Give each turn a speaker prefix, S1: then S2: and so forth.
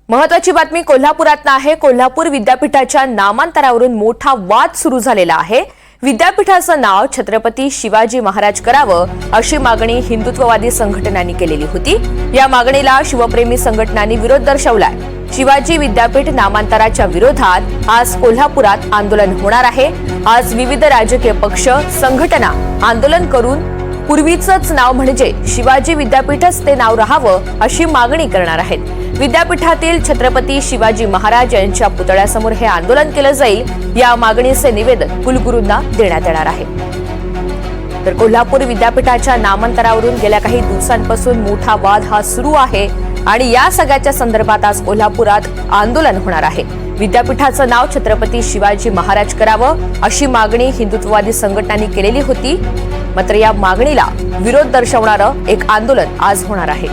S1: महत्त्वाची बातमी कोल्हापुरातनं आहे। कोल्हापूर विद्यापीठाच्या नामांतरावरून मोठा वाद सुरू झालेला आहे। विद्यापीठाचं नाव छत्रपती शिवाजी महाराज करावं अशी मागणी हिंदुत्ववादी संघटनांनी केलेली होती। या मागणीला शिवप्रेमी संघटनांनी विरोध दर्शवलाय। शिवाजी विद्यापीठ नामांतराच्या विरोधात आज कोल्हापुरात आंदोलन होणार आहे। आज विविध राजकीय पक्ष संघटना आंदोलन करून पूर्वीचंच नाव म्हणजे शिवाजी विद्यापीठच ते नाव राहावं अशी मागणी करणार आहेत। विद्यापीठातील छत्रपती शिवाजी महाराज यांच्या पुतळ्यासमोर हे आंदोलन केलं जाईल। या मागणीचे निवेदन कुलगुरूंना देण्यात येणार आहे। तर कोल्हापूर विद्यापीठाच्या नामांतरावरून गेल्या काही दिवसांपासून मोठा वाद हा सुरू आहे आणि या सगळ्याच्या संदर्भात आज कोल्हापुरात आंदोलन होणार आहे। विद्यापीठाचं नाव छत्रपती शिवाजी महाराज करावं अशी मागणी हिंदुत्ववादी संघटनांनी केलेली होती। मात्र या मागणीला विरोध दर्शवणारं एक आंदोलन आज होणार आहे।